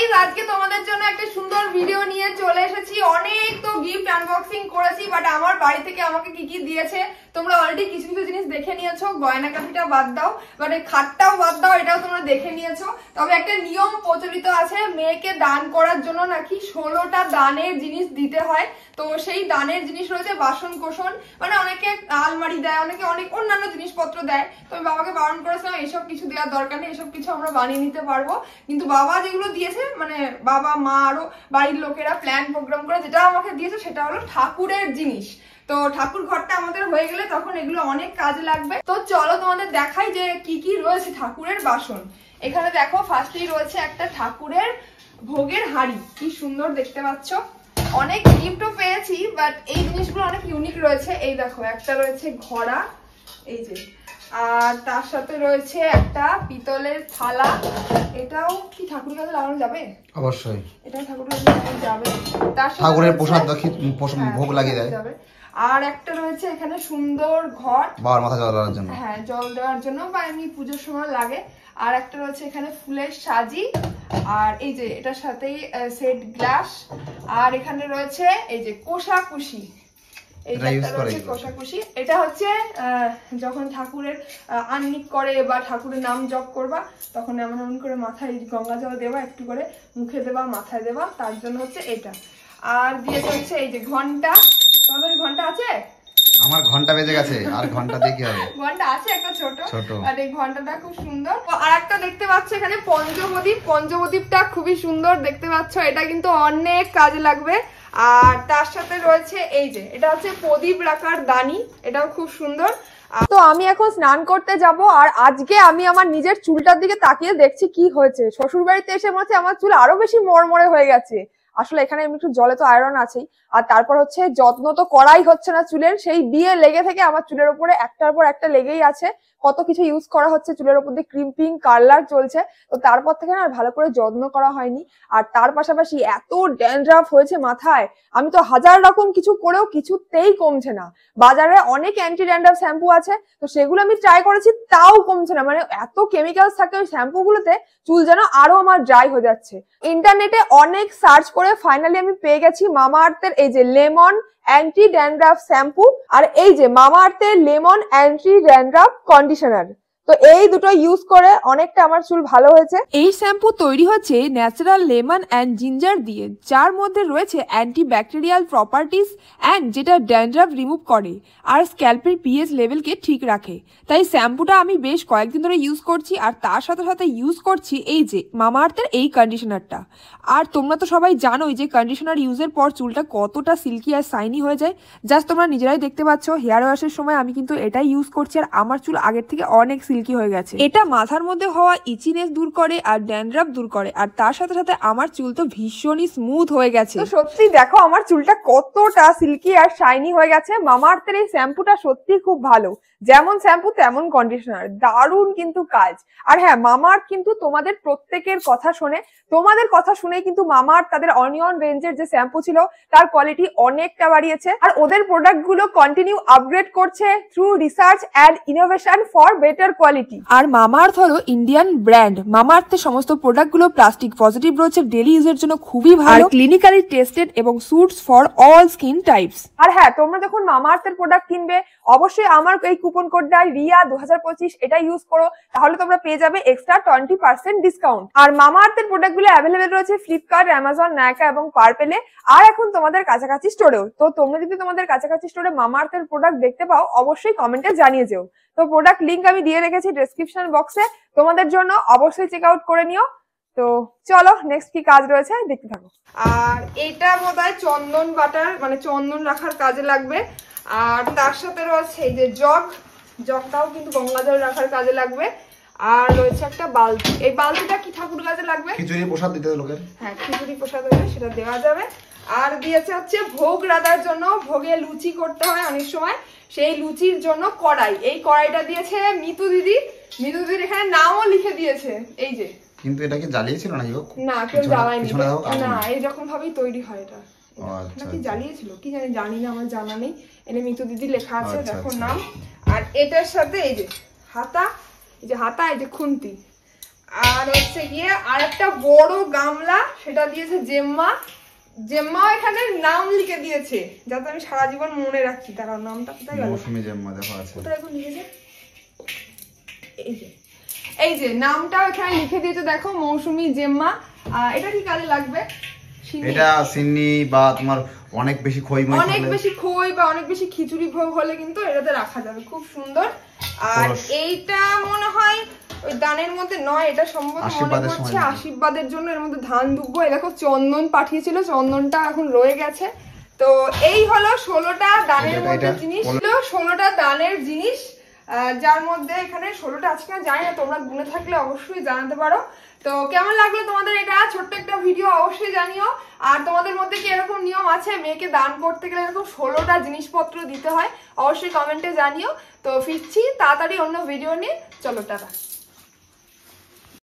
Guys, আজকে তোমাদের জন্য একটা সুন্দর ভিডিও নিয়ে চলে এসেছি। অনেক তো গিফট আনবক্সিং করেছি, বাট আমার বাড়ি থেকে আমাকে কি কি দিয়েছে তোমরা অলরেডি কিছু কিছু জিনিস দেখে নিয়েছো। গয়না কাঠিটা বাদ দাও, বাট এই খাটটাও বাদ দাও, এটাও তোমরা দেখে নিয়েছো। তবে একটা নিয়ম প্রচলিত আছে, মেয়েকে দান করার জন্য নাকি 16টা দানের জিনিস দিতে হয়। তো সেই দানের জিনিস রয়েছে বাসন কোসন, মানে অনেকে আলমারি দেয়, অনেকে অনেক অন্যান্য জিনিসপত্র দেয়। তো আমি বাবাকে বারণ করেছিলাম এইসব কিছু দেওয়ার দরকার নেই, এসব কিছু আমরা বানিয়ে নিতে পারবো। কিন্তু বাবা যেগুলো দিয়েছে, মানে বাবা মা আরো বাড়ির লোকেরা প্ল্যান প্রোগ্রাম করে যেটা আমাকে দিয়েছে সেটা হলো ঠাকুরের জিনিস। তো ঠাকুর ঘরটা আমাদের হয়ে গেলে তখন এগুলো অনেক কাজে লাগবে। তো চলো তোমাদের দেখাই যে কি কি রয়েছে ঠাকুরের বাসন। এখানে দেখো ফার্স্টেই রয়েছে একটা ঠাকুরের ভোগের হাঁড়ি, কি সুন্দর দেখতে পাচ্ছ। অনেক গিফটও পেয়েছি, বাট এই জিনিসগুলো অনেক ইউনিক রয়েছে। এই দেখো একটা রয়েছে ঘোড়া, এই যে, আর তার সাথে রয়েছে একটা পিতলের থালা। এটাও কি ঠাকুরের কাছে লাগানো যাবে? অবশ্যই এটাও ঠাকুরের কাছে লাগানো যাবে। তার সাথে ঠাকুরের প্রসাদ ভোগ লাগিয়ে দেয়। আর একটা রয়েছে এখানে সুন্দর ঘট, বাবার মাথায় জল দেওয়ার জন্য, হ্যাঁ জল দেওয়ার জন্য বা এমনি পুজোর সময় লাগে। আর একটা রয়েছে এখানে ফুলের সাজি, আর এই যে এটার সাথেই সেট গ্লাস। আর এখানে রয়েছে এই যে কোষাকুশি, কোষাকুশি। এটা হচ্ছে যখন ঠাকুরের আহ্নিক করে বা ঠাকুরের নাম জপ করবা তখন এমন এমন করে মাথায় গঙ্গা জল দেবা, একটু করে মুখে দেবা, মাথায় দেবা, তার জন্য হচ্ছে এটা। আর দিয়েছে হচ্ছে এই যে ঘন্টা। তোমাদের ঘন্টা আছে? আমার ঘন্টা বেজে গেছে, আর ঘন্টা দেখি হবে। ঘন্টা আছে একটা ছোট, আর এই ঘন্টাটা খুব সুন্দর। আর একটা দেখতে পাচ্ছ এখানে পঞ্চপ্রদীপ। পঞ্চপ্রদীপটা খুবই সুন্দর দেখতে পাচ্ছ, এটা কিন্তু অনেক কাজে লাগবে। আর তার সাথে রয়েছে এই যে এটা হচ্ছে প্রদীপ রাখার দানি, এটাও খুব সুন্দর। তো আমি এখন স্নান করতে যাব, আর আজকে আমি আমার নিজের চুলটার দিকে তাকিয়ে দেখছি কি হয়েছে। শ্বশুর বাড়িতে এসে মনে হচ্ছে আমার চুল আরো বেশি মরমরে হয়ে গেছে। আসলে এখানে একটু জলে তো আয়রন আছেই, আর তারপর হচ্ছে যত্ন তো করাই হচ্ছে না চুলের। সেই বিয়ে লেগে থেকে আমার চুলের উপরে একটার পর একটা লেগেই আছে। কত কিছু ইউজ করা হচ্ছে চুলের উপর দিয়ে, ক্রিম্পিং কার্লার চলছে। তো তারপর থেকে না ভালো করে যত্ন করা হয়নি। আর তার পাশাপাশি এত ড্যান্ড্রাফ হয়েছে মাথায়, আমি তো হাজার রকম কিছু করেও কিছুতেই কমছে না। বাজারে অনেক অ্যান্টি ড্যান্ড্রাফ শ্যাম্পু আছে, তো সেগুলো আমি ট্রাই করেছি, তাও কমছে না। মানে এত কেমিক্যালস থাকে ওই শ্যাম্পু গুলোতে, চুল যেন আরো আমার ড্রাই হয়ে যাচ্ছে। ইন্টারনেটে অনেক সার্চ করে ফাইনালি আমি পেয়ে গেছি মামা আর্থের এই যে লেমন অ্যান্টি ড্যান্ড্রাফ শ্যাম্পু, আর এই যে মামা আর্থের লেমন অ্যান্টি ড্যান্ড্রাফ কন্ডিশনার। তো এই দুটো ইউজ করে অনেকটা আমার চুল ভালো হয়েছে। এই শ্যাম্পু তৈরি হচ্ছে ন্যাচারাল লেমন অ্যান্ড জিঞ্জার দিয়ে, যার মধ্যে রয়েছে অ্যান্টি ব্যাকটেরিয়াল প্রপার্টিস অ্যান্ড যেটা ড্যান্ড্রাফ রিমুভ করে আর স্ক্যাল্পের পিএইচ লেভেলকে ঠিক রাখে। তাই শ্যাম্পুটা আমি বেশ কয়েকদিন ধরে ইউজ করছি, আর তার সাথে সাথে ইউজ করছি এই যে মামা আর্থের এই কন্ডিশনারটা। আর তোমরা তো সবাই জানোই যে কন্ডিশনার ইউজের পর চুলটা কতটা সিল্কি আর শাইনি হয়ে যায়। জাস্ট তোমরা নিজেরাই দেখতে পাচ্ছ, হেয়ার ওয়াশের সময় আমি কিন্তু এটাই ইউজ করছি, আর আমার চুল আগের থেকে অনেক সিল্কি হয়ে গেছে। এটা মাথার মধ্যে হওয়া ইচিনেস দূর করে আর ড্যান্ড্রাফ দূর করে, আর তার সাথে সাথে আমার চুল তো ভীষণই স্মুথ হয়ে গেছে। তো সত্যি দেখো আমার চুলটা কতটা সিল্কি আর শাইনি হয়ে গেছে। মামা আর্থের এই শ্যাম্পুটা সত্যি খুব ভালো, যেমন শ্যাম্পু তেমন কন্ডিশনার, দারুণ কিন্তু কাজ। আর হ্যাঁ, মামা আর্থ কিন্তু তোমাদের প্রত্যেকের কথা শোনে, তোমাদের কথা শুনেই কিন্তু মামা আর্থ তাদের অনিয়ন রেঞ্জের যে শ্যাম্পু ছিল তার কোয়ালিটি অনেকটা বাড়িয়েছে, আর ওদের প্রোডাক্ট গুলো কন্টিনিউ আপগ্রেড করছে through research and innovation for better quality. আর মামা আর্থ হলো ইন্ডিয়ান ব্র্যান্ড। মামা আর্থের সমস্ত প্রোডাক্ট গুলো প্লাস্টিক পজিটিভ রয়েছে, ডেলি ইউজের জন্য খুবই ভালো, ক্লিনিক্যালি টেস্টেড এবং suits for all skin types. আর হ্যাঁ, তোমরা যখন মামা আর্থের প্রোডাক্ট কিনবে অবশ্যই আমার এই কুপন কোডটা রিয়া 2025 এটা ইউজ করো, তাহলে তোমরা পেয়ে যাবে এক্সট্রা 20% ডিসকাউন্ট। আর মামা আর্থের প্রোডাক্ট গুলো অ্যাভেলেবেল রয়েছে ফ্লিপকার্ট, অ্যামাজন, নায়কা এবং পার্পেলে, আর এখন তোমাদের কাছাকাছি স্টোরেও। তো তোমরা যদি তোমাদের কাছাকাছি স্টোরে মামা আর্থের প্রোডাক্ট দেখতে পাও অবশ্যই কমেন্টে জানিয়ে যেও। তো প্রোডাক্ট লিংক আমি দিয়ে রেখেছি ডেসক্রিপশন বক্সে, তোমাদের জন্য অবশ্যই চেক আউট করে নিও। তো চলো নেক্সট কি কাজ রয়েছে দেখতে থাকো। আর এটা বোধহয় চন্দন বাটার, মানে চন্দন রাখার কাজে লাগবে। আর তার সাথে রয়েছে এই যে জগটাও কিন্তু গঙ্গা জল রাখার কাজে লাগবে। আর রয়েছে একটা বালতি, এই বালতিটা কি ঠাকুর কাজে লাগবে? খিচুড়ি প্রসাদ দিতে লোকের, হ্যাঁ খিচুড়ি প্রসাদ হলে সেটা দেওয়া যাবে। আর দিয়েছে হচ্ছে ভোগ রাধার জন্য, ভোগে লুচি করতে হয় অনেক সময়, সেই লুচির জন্য কড়াই। এই কড়াইটা দিয়েছে মিতু দিদি। মিতু দিদির এখানে নামও লিখে দিয়েছে এই যে। কিন্তু এটা কি জ্বালিয়েছিল না? না, কেউ জ্বালায়নি, না এইরকম ভাবেই তৈরি হয় এটা। নাকি জ্বালিয়েছিল কি জানি না, আমার জানা নেই। এনে মিতু দিদি লেখা আছে, দেখো নাম। আর এটার সাথে এই যে হাতা, এই যে হাতা, এই যে খুন্তি। আর হচ্ছে গিয়ে আর একটা বড় গামলা, সেটা দিয়েছে জেম্মা। জেম্মাও এখানে নাম লিখে দিয়েছে যাতে আমি সারা জীবন মনে রাখি। তার নামটা কোথায় গেল? মৌসুমী জেম্মা দেখো আছে। কোথায় এখন লিখেছে? এই যে নামটা এখানে লিখে দিয়েছে দেখো, মৌসুমী জেম্মা। এটা কি কাজে লাগবে? এটা সিন্নি বা তোমার অনেক বেশি খই বা অনেক বেশি খিচুড়ি ভোগ হলে কিন্তু এটাতে রাখা যাবে, খুব সুন্দর। আর এইটা মনে হয় ওই দানের মধ্যে নয়, এটা সম্ভবত মনে হচ্ছে আশীর্বাদের জন্য এর মধ্যে ধান দুব্বো। এই দেখো চন্দন পাঠিয়েছিল, চন্দনটা এখন রয়ে গেছে। তো এই হলো 16টা দানের মধ্যে জিনিস, 16টা দানের জিনিস, যার মধ্যে এখানে 16টা আছে কিনা জানি না, তোমরা গুনে থাকলে অবশ্যই জানাতে পারো। তো কেমন লাগলো তোমাদের এটা ছোট্ট একটা ভিডিও অবশ্যই জানিও। আর তোমাদের মধ্যে কি এরকম নিয়ম আছে মেয়েকে দান করতে গেলে এরকম 16টা জিনিসপত্র দিতে হয়? অবশ্যই কমেন্টে জানিও। তো ফিরছি তাড়াতাড়ি অন্য ভিডিও নিয়ে, চলো টাটা।